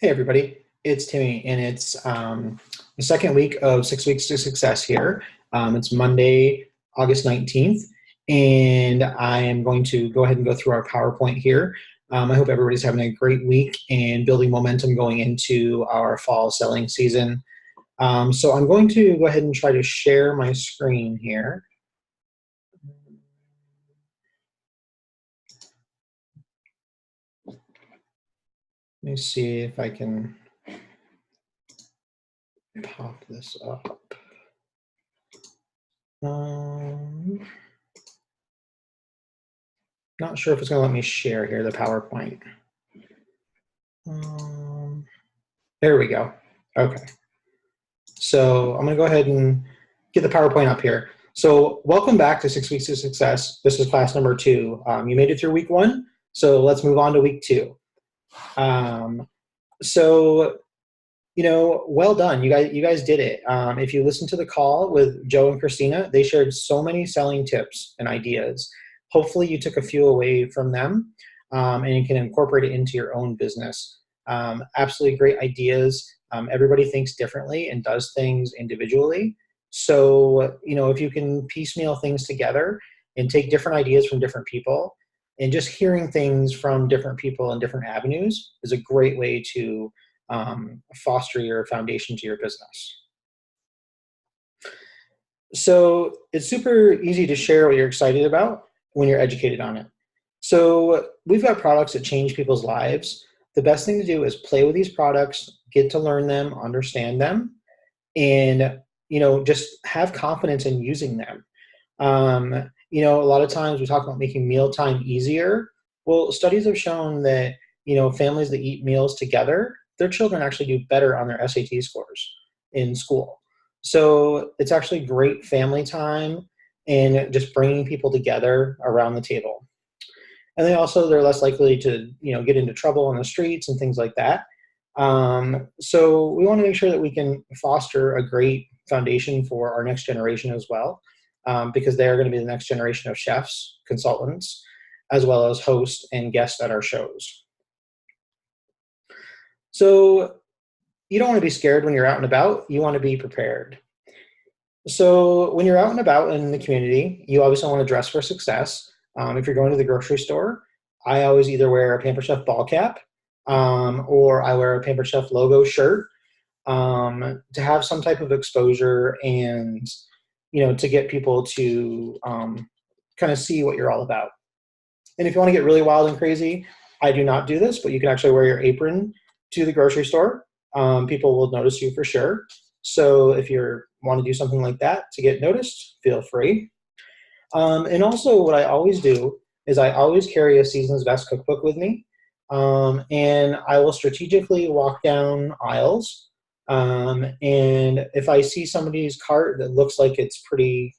Hey everybody, it's Timmy, and it's the second week of 6 weeks to success here. It's Monday, August 19th, and I am going to go ahead and go through our PowerPoint here. I hope everybody's having a great week and building momentum going into our fall selling season. So I'm going to go ahead and try to share my screen here. Let me see if I can pop this up. Not sure if it's going to let me share here, the PowerPoint. There we go. Okay. So I'm going to go ahead and get the PowerPoint up here. So welcome back to 6 Weeks to Success. This is class number 2. You made it through week 1, so let's move on to week 2. Well done. You guys did it. If you listened to the call with Joe and Christina, they shared so many selling tips and ideas. Hopefully you took a few away from them, and you can incorporate it into your own business. Absolutely great ideas. Everybody thinks differently and does things individually. So, if you can piecemeal things together and take different ideas from different people, and just hearing things from different people and different avenues is a great way to foster your foundation to your business. So it's super easy to share what you're excited about when you're educated on it. So we've got products that change people's lives. The best thing to do is play with these products, get to learn them, understand them, and just have confidence in using them. A lot of times we talk about making mealtime easier. Well, studies have shown that families that eat meals together, their children actually do better on their SAT scores in school. So it's actually great family time and just bringing people together around the table. And they're less likely to get into trouble on the streets and things like that. So we want to make sure that we can foster a great foundation for our next generation as well, because they are going to be the next generation of chefs, consultants, as well as hosts and guests at our shows. So you don't want to be scared when you're out and about. You want to be prepared. So when you're out and about in the community, you obviously want to dress for success. If you're going to the grocery store, I always either wear a Pampered Chef ball cap, or I wear a Pampered Chef logo shirt, to have some type of exposure and to get people to kind of see what you're all about. And if you want to get really wild and crazy, I do not do this, but you can actually wear your apron to the grocery store. People will notice you for sure. So if you want to do something like that to get noticed, feel free. And also what I always do is I always carry a Season's Best cookbook with me. And I will strategically walk down aisles. And if I see somebody's cart that looks like it's pretty,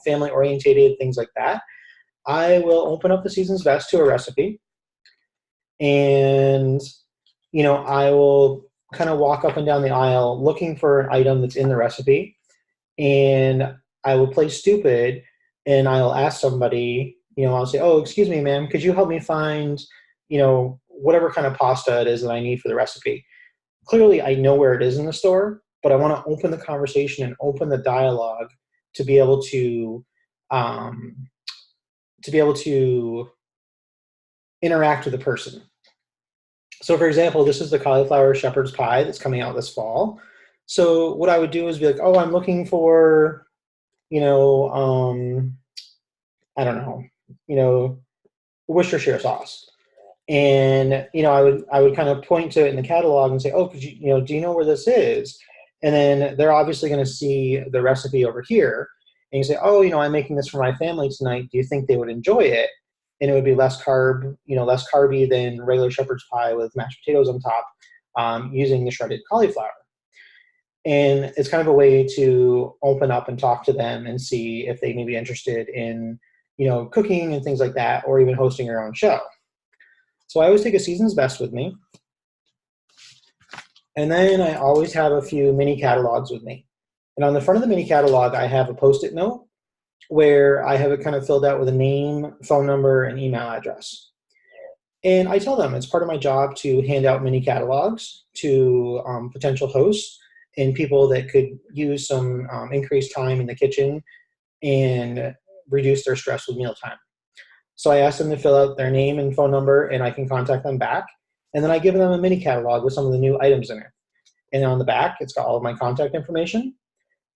family orientated, things like that, I will open up the Season's Best to a recipe. And, I will kind of walk up and down the aisle looking for an item that's in the recipe. And I will play stupid and I'll ask somebody, I'll say, oh, excuse me, ma'am, could you help me find, whatever kind of pasta it is that I need for the recipe? Clearly, I know where it is in the store, but I want to open the conversation and open the dialogue to be able to interact with the person. So, for example, this is the cauliflower shepherd's pie that's coming out this fall. So what I would do is be like, oh, I'm looking for, I don't know, Worcestershire sauce. And, I would kind of point to it in the catalog and say, oh, could you, do you know where this is? And then they're obviously going to see the recipe over here. And you say, oh, I'm making this for my family tonight. Do you think they would enjoy it? And it would be less carby than regular shepherd's pie with mashed potatoes on top, using the shredded cauliflower. And it's kind of a way to open up and talk to them and see if they may be interested in, cooking and things like that, or even hosting your own show. So I always take a Season's Best with me. And then I always have a few mini catalogs with me. And on the front of the mini catalog, I have a Post-it note where I have it kind of filled out with a name, phone number, and email address. And I tell them it's part of my job to hand out mini catalogs to potential hosts and people that could use some increased time in the kitchen and reduce their stress with mealtime. So I ask them to fill out their name and phone number, and I can contact them back. And then I give them a mini catalog with some of the new items in it. And on the back, it's got all of my contact information.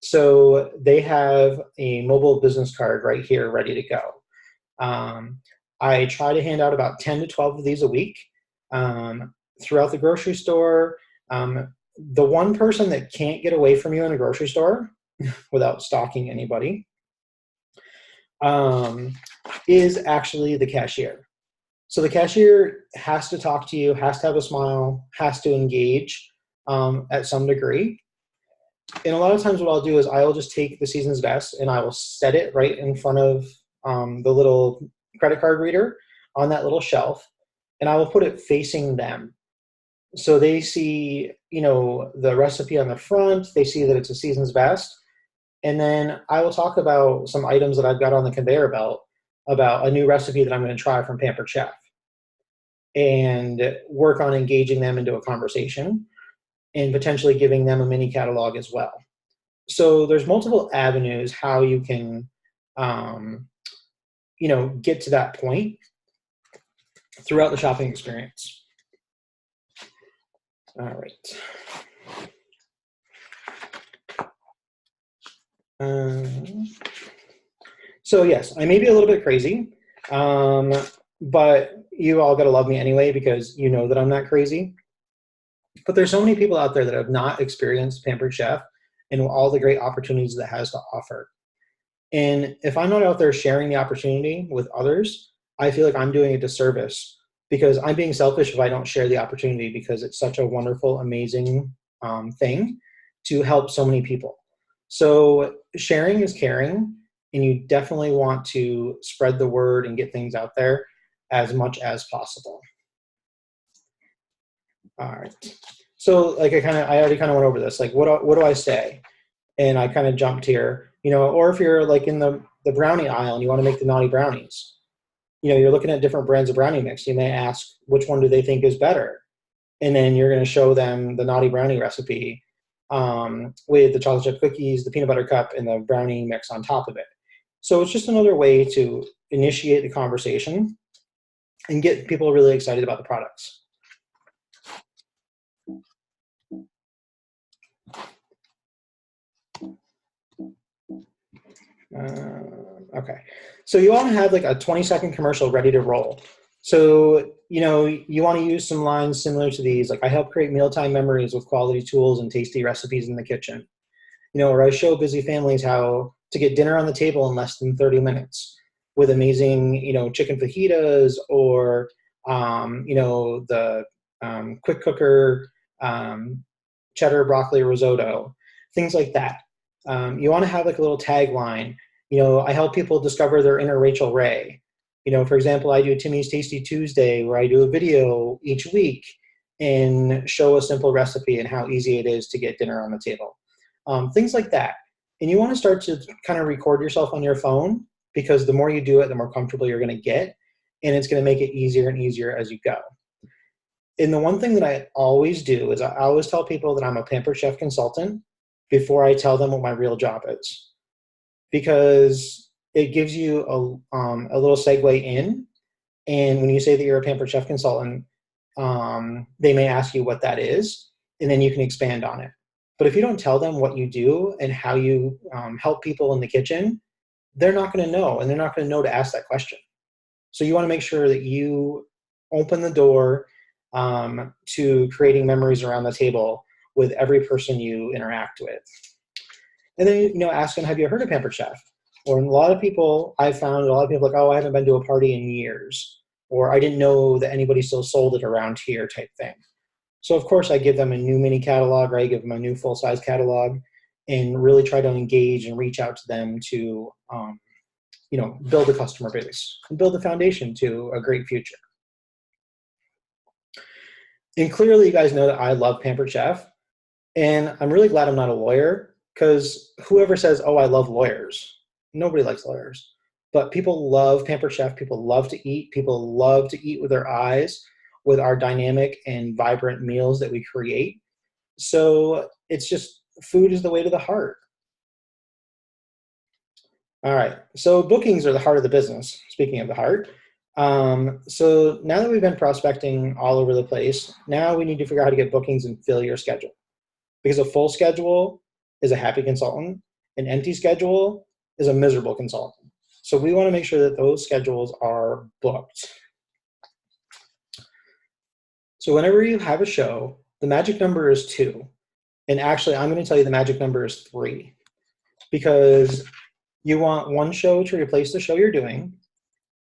So they have a mobile business card right here ready to go. I try to hand out about 10 to 12 of these a week throughout the grocery store. The one person that can't get away from you in a grocery store without stalking anybody is actually the cashier. So the cashier has to talk to you, has to have a smile, has to engage at some degree. And a lot of times what I'll do is I'll just take the Season's Best and I will set it right in front of the little credit card reader on that little shelf, and I will put it facing them. So they see, the recipe on the front, they see that it's a Season's Best, and then I will talk about some items that I've got on the conveyor belt about a new recipe that I'm going to try from Pampered Chef and work on engaging them into a conversation and potentially giving them a mini catalog as well. So there's multiple avenues how you can, get to that point throughout the shopping experience. All right. So yes, I may be a little bit crazy, but you all got to love me anyway because you know that I'm not crazy. But there's so many people out there that have not experienced Pampered Chef and all the great opportunities that it has to offer. And if I'm not out there sharing the opportunity with others, I feel like I'm doing a disservice because I'm being selfish if I don't share the opportunity because it's such a wonderful, amazing thing to help so many people. So sharing is caring, and you definitely want to spread the word and get things out there as much as possible. All right. So like I already kind of went over this. Like what do I say? And I kind of jumped here, or if you're like in the brownie aisle and you want to make the naughty brownies, you're looking at different brands of brownie mix. You may ask which one do they think is better? And then you're going to show them the naughty brownie recipe with the chocolate chip cookies, the peanut butter cup, and the brownie mix on top of it. So it's just another way to initiate the conversation and get people really excited about the products. Okay, so you want to have like a 20-second commercial ready to roll. So, you want to use some lines similar to these, like I help create mealtime memories with quality tools and tasty recipes in the kitchen. Or I show busy families how to get dinner on the table in less than 30 minutes with amazing, chicken fajitas or, the quick cooker cheddar broccoli risotto, things like that. You want to have like a little tagline. I help people discover their inner Rachel Ray. For example, I do Timmy's Tasty Tuesday where I do a video each week and show a simple recipe and how easy it is to get dinner on the table. Things like that. And you want to start to kind of record yourself on your phone because the more you do it, the more comfortable you're going to get. And it's going to make it easier and easier as you go. And the one thing that I always do is I always tell people that I'm a Pampered Chef consultant before I tell them what my real job is. Because it gives you a little segue in. And when you say that you're a Pampered Chef consultant, they may ask you what that is, and then you can expand on it. But if you don't tell them what you do and how you help people in the kitchen, they're not going to know, and they're not going to know to ask that question. So you want to make sure that you open the door to creating memories around the table with every person you interact with. And then, ask them, have you heard of Pampered Chef? Or a lot of people, I've found a lot of people like, oh, I haven't been to a party in years. Or I didn't know that anybody still sold it around here type thing. So, of course, I give them a new mini catalog, or I give them a new full-size catalog and really try to engage and reach out to them to, build a customer base and build the foundation to a great future. And clearly, you guys know that I love Pampered Chef. And I'm really glad I'm not a lawyer because whoever says, oh, I love lawyers, nobody likes lawyers. But people love Pampered Chef. People love to eat. People love to eat with their eyes with our dynamic and vibrant meals that we create. So it's just food is the way to the heart. All right. So bookings are the heart of the business. Speaking of the heart. So now that we've been prospecting all over the place, now we need to figure out how to get bookings and fill your schedule. Because a full schedule is a happy consultant. An empty schedule is a miserable consultant. So we want to make sure that those schedules are booked. So whenever you have a show, the magic number is 2. And actually, I'm going to tell you the magic number is 3. Because you want one show to replace the show you're doing.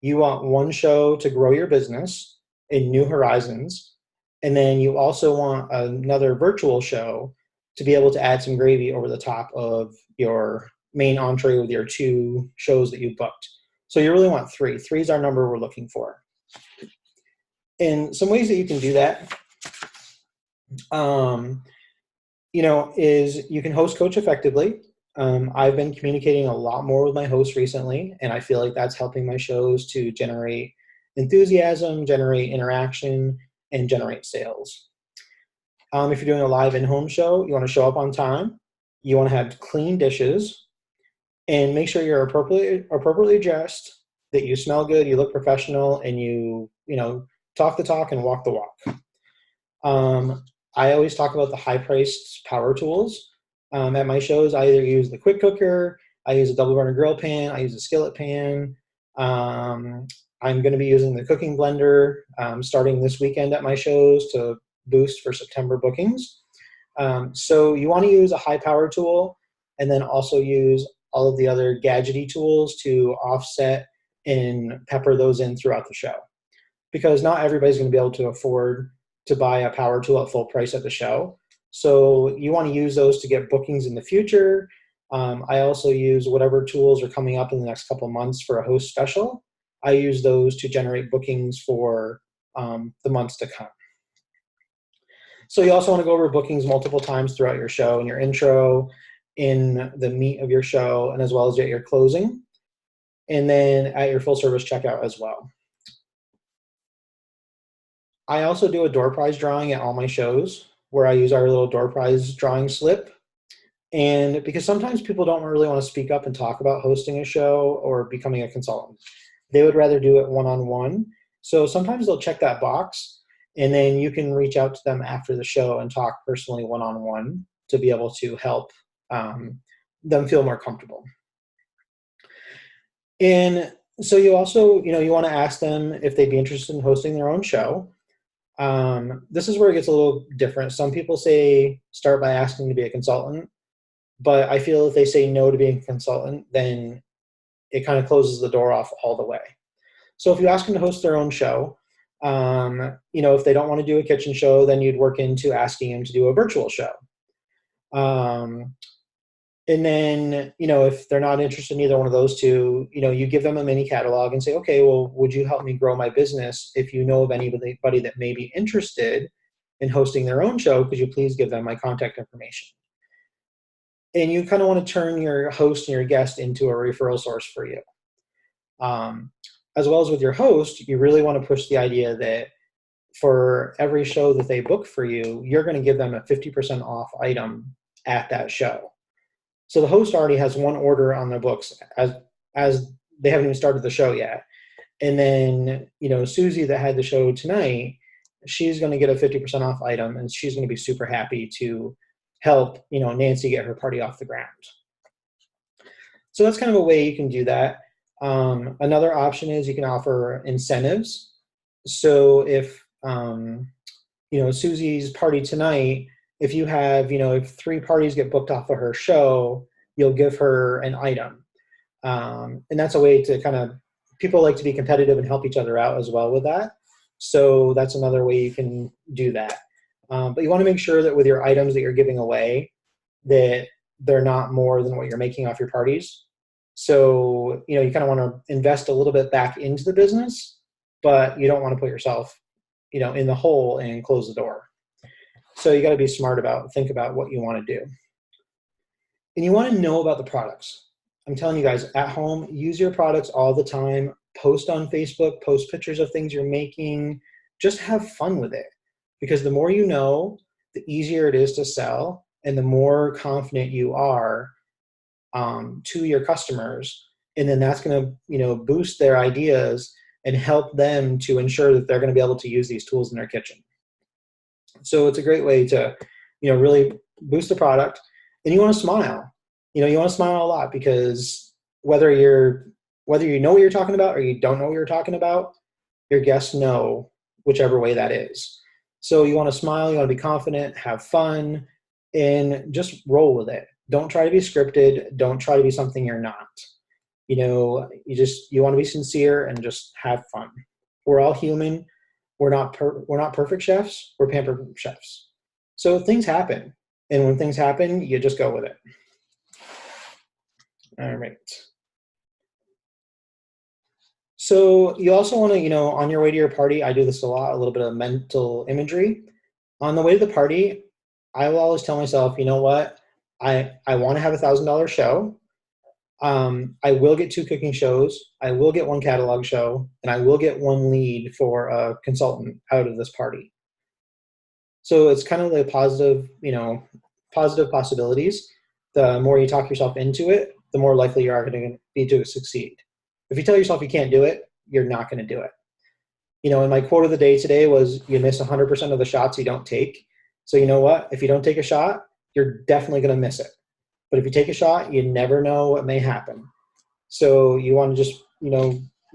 You want one show to grow your business in new horizons. And then you also want another virtual show to be able to add some gravy over the top of your main entree with your 2 shows that you booked. So you really want 3. 3 is our number we're looking for. And some ways that you can do that, is you can host coach effectively. I've been communicating a lot more with my hosts recently, and I feel like that's helping my shows to generate enthusiasm, generate interaction, and generate sales. If you're doing a live in-home show, you want to show up on time. You want to have clean dishes, and make sure you're appropriately dressed, that you smell good, you look professional, and you talk the talk and walk the walk. I always talk about the high-priced power tools. At my shows, I either use the quick cooker, I use a double burner grill pan, I use a skillet pan. I'm going to be using the cooking blender starting this weekend at my shows to boost for September bookings. So you want to use a high power tool, and then also use all of the other gadgety tools to offset and pepper those in throughout the show. Because not everybody's going to be able to afford to buy a power tool at full price at the show. So you want to use those to get bookings in the future. I also use whatever tools are coming up in the next couple of months for a host special. I use those to generate bookings for the months to come. So you also want to go over bookings multiple times throughout your show, in your intro, in the meat of your show, and as well as at your closing, and then at your full service checkout as well. I also do a door prize drawing at all my shows, where I use our little door prize drawing slip. And because sometimes people don't really want to speak up and talk about hosting a show or becoming a consultant. They would rather do it one-on-one. So sometimes they'll check that box, and then you can reach out to them after the show and talk personally one-on-one to be able to help them feel more comfortable. And so you also, you want to ask them if they'd be interested in hosting their own show. This is where it gets a little different. Some people say start by asking to be a consultant, but I feel if they say no to being a consultant, then it kind of closes the door off all the way. So if you ask them to host their own show, if they don't want to do a kitchen show, then you'd work into asking them to do a virtual show. And then, if they're not interested in either one of those two, you give them a mini catalog and say, okay, well, would you help me grow my business? If you know of anybody that may be interested in hosting their own show, could you please give them my contact information? And you kind of want to turn your host and your guest into a referral source for you. As well as with your host, you really want to push the idea that for every show that they book for you, you're going to give them a 50% off item at that show. So the host already has one order on their books as they haven't even started the show yet. And then, Susie that had the show tonight, she's going to get a 50% off item, and she's going to be super happy to help, Nancy get her party off the ground. So that's kind of a way you can do that. Another option is you can offer incentives. So if, Susie's party tonight, if you have, if 3 parties get booked off of her show, you'll give her an item. And that's a way to people like to be competitive and help each other out as well with that. So that's another way you can do that. But you want to make sure that with your items that you're giving away, that they're not more than what you're making off your parties. So, you kind of want to invest a little bit back into the business, but you don't want to put yourself, in the hole and close the door. So you got to be smart think about what you want to do. And you want to know about the products. I'm telling you guys, at home, use your products all the time. Post on Facebook, post pictures of things you're making. Just have fun with it. Because the more you know, the easier it is to sell, and the more confident you are to your customers. And then that's going to, boost their ideas and help them to ensure that they're going to be able to use these tools in their kitchen. So it's a great way to, really boost the product. And you want to smile. You want to smile a lot, because whether you know what you're talking about or you don't know what you're talking about, your guests know whichever way that is. So you want to smile, you want to be confident, have fun, and just roll with it. Don't try to be scripted. Don't try to be something you're not. You want to be sincere and just have fun. We're all human. We're not perfect chefs. We're pampered chefs. So things happen. And when things happen, you just go with it. All right. So you also want to, on your way to your party, I do this a lot, a little bit of mental imagery. On the way to the party, I will always tell myself, you know what? I want to have $1,000 show. I will get 2 cooking shows. I will get 1 catalog show, and I will get 1 lead for a consultant out of this party. So it's kind of the positive possibilities. The more you talk yourself into it, the more likely you are going to be to succeed. If you tell yourself you can't do it, you're not going to do it. And my quote of the day today was, you miss 100% of the shots you don't take. So you know what? If you don't take a shot, you're definitely going to miss it. But if you take a shot, you never know what may happen. So you want to just,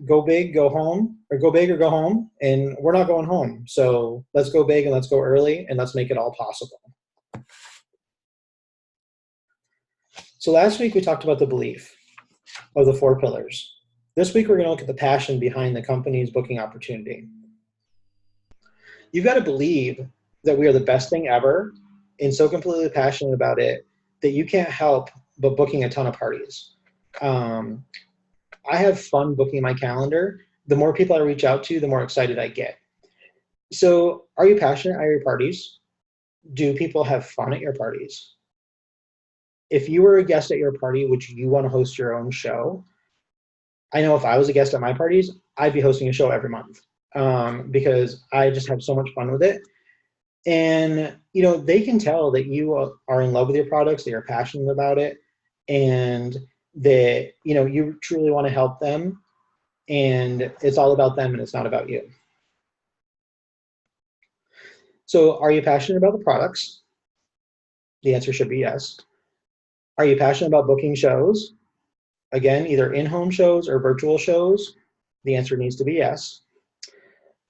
go big, go home, or go big or go home. And we're not going home. So let's go big and let's go early, and let's make it all possible. So last week we talked about the belief of the 4 pillars. This week we're going to look at the passion behind the company's booking opportunity. You've got to believe that we are the best thing ever, and so completely passionate about it that you can't help but booking a ton of parties. I have fun booking my calendar. The more people I reach out to, the more excited I get. So are you passionate at your parties? Do people have fun at your parties? If you were a guest at your party, would you want to host your own show? I know if I was a guest at my parties, I'd be hosting a show every month because I just have so much fun with it. And, they can tell that you are in love with your products, that you're passionate about it, and that, you truly want to help them. And it's all about them and it's not about you. So are you passionate about the products? The answer should be yes. Are you passionate about booking shows? Again, either in-home shows or virtual shows. The answer needs to be yes.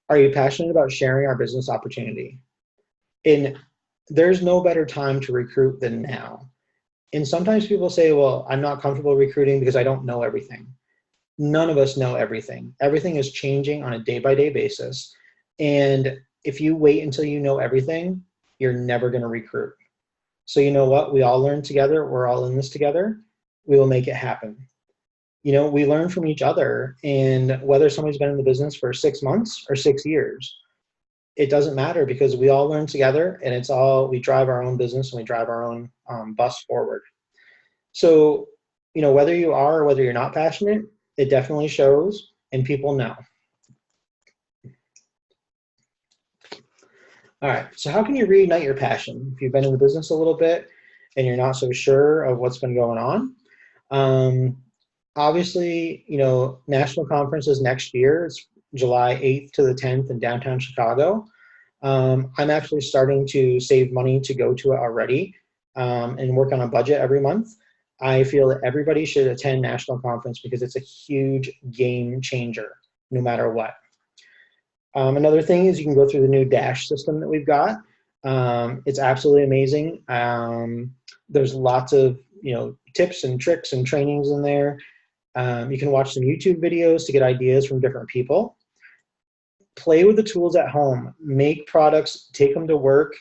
Are you passionate about sharing our business opportunity? And there's no better time to recruit than now. And sometimes people say, well, I'm not comfortable recruiting because I don't know everything. None of us know everything. Everything is changing on a day-by-day basis. And if you wait until you know everything, you're never going to recruit. So you know what? We all learn together. We're all in this together. We will make it happen. We learn from each other, and whether somebody's been in the business for 6 months or 6 years, it doesn't matter, because we all learn together, and we drive our own business and we drive our own bus forward. So, whether you are or whether you're not passionate, it definitely shows, and people know. All right, so how can you reignite your passion? If you've been in the business a little bit and you're not so sure of what's been going on, obviously, national conference is next year. It's July 8th to the 10th in downtown Chicago. I'm actually starting to save money to go to it already and work on a budget every month. I feel that everybody should attend national conference because it's a huge game changer, no matter what. Another thing is you can go through the new Dash system that we've got. It's absolutely amazing. There's lots of tips and tricks and trainings in there. You can watch some YouTube videos to get ideas from different people. Play with the tools at home. Make products, take them to work.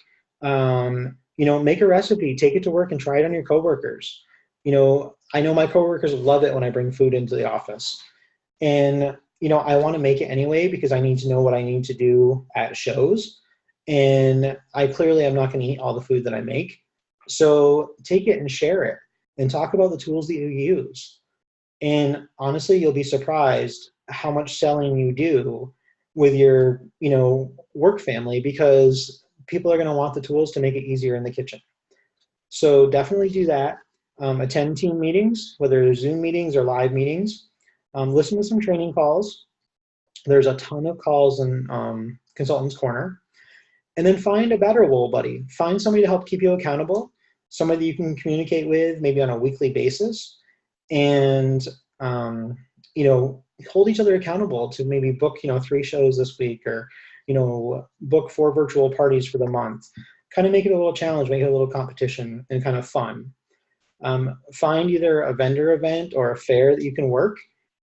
Make a recipe, take it to work and try it on your coworkers. I know my coworkers love it when I bring food into the office. And, I want to make it anyway because I need to know what I need to do at shows. And I clearly am not going to eat all the food that I make. So take it and share it and talk about the tools that you use. And honestly, you'll be surprised how much selling you do with your, work family, because people are going to want the tools to make it easier in the kitchen. So definitely do that. Attend team meetings, whether they're Zoom meetings or live meetings. Listen to some training calls. There's a ton of calls in Consultants Corner. And then find a better role buddy. Find somebody to help keep you accountable, somebody you can communicate with maybe on a weekly basis, and hold each other accountable to maybe book 3 shows this week, or book 4 virtual parties for the month. Kind of make it a little challenge, make it a little competition, and kind of fun. Find either a vendor event or a fair that you can work,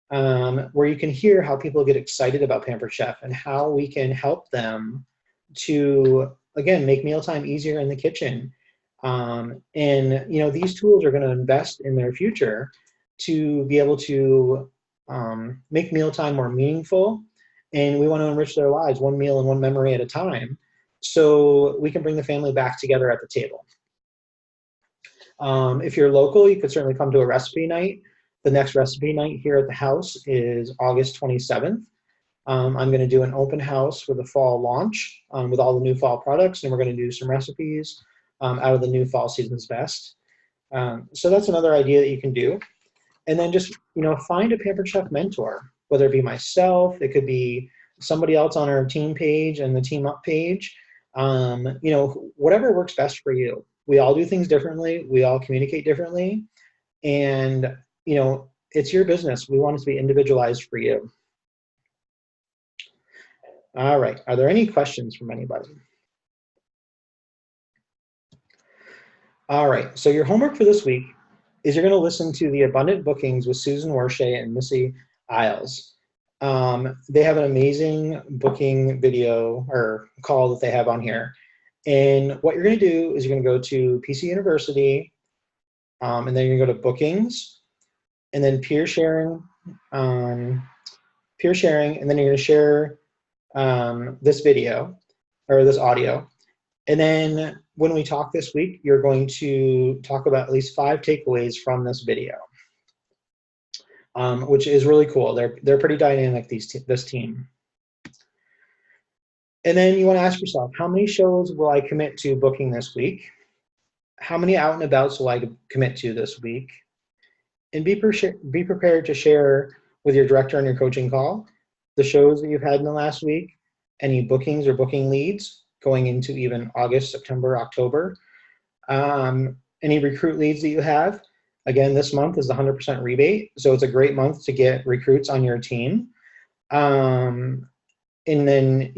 where you can hear how people get excited about Pampered Chef and how we can help them to, again, make mealtime easier in the kitchen. These tools are going to invest in their future to be able to make mealtime more meaningful, and we want to enrich their lives one meal and one memory at a time, so we can bring the family back together at the table. If you're local, you could certainly come to a recipe night. The next recipe night here at the house is August 27th. I'm going to do an open house for the fall launch with all the new fall products, and we're going to do some recipes out of the new fall season's best. So that's another idea that you can do. And then just, find a Pampered Chef mentor, whether it be myself, it could be somebody else on our team page and the Team Up page, whatever works best for you. We all do things differently. We all communicate differently. And, it's your business. We want it to be individualized for you. All right. Are there any questions from anybody? All right. So your homework for this week is you're going to listen to the Abundant Bookings with Susan Warshay and Missy Isles. They have an amazing booking video or call that they have on here. And what you're going to do is you're going to go to PC University, and then you're going to go to Bookings, and then peer sharing, and then you're going to share this video or this audio. And then when we talk this week, you're going to talk about at least 5 takeaways from this video, which is really cool. They're pretty dynamic, this team. And then you want to ask yourself, how many shows will I commit to booking this week? How many out and abouts will I commit to this week? And be prepared to share with your director on your coaching call the shows that you've had in the last week, any bookings or booking leads going into even August, September, October, any recruit leads that you have. Again, this month is the 100% rebate, so it's a great month to get recruits on your team. And then,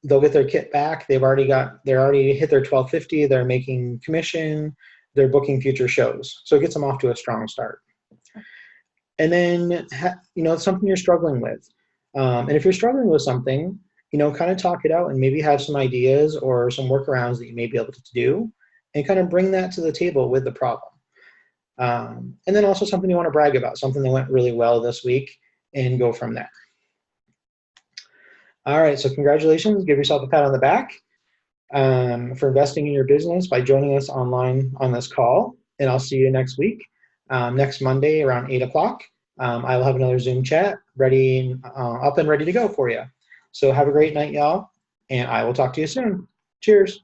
they'll get their kit back. They're already hit their $12.50. They're making commission. They're booking future shows. So it gets them off to a strong start. And then, something you're struggling with. And if you're struggling with something, kind of talk it out and maybe have some ideas or some workarounds that you may be able to do, and kind of bring that to the table with the problem. And then also something you want to brag about, something that went really well this week, and go from there. All right, so congratulations. Give yourself a pat on the back for investing in your business by joining us online on this call. And I'll see you next week, next Monday around 8 o'clock. I will have another Zoom chat ready, up and ready to go for you. So have a great night, y'all, and I will talk to you soon. Cheers.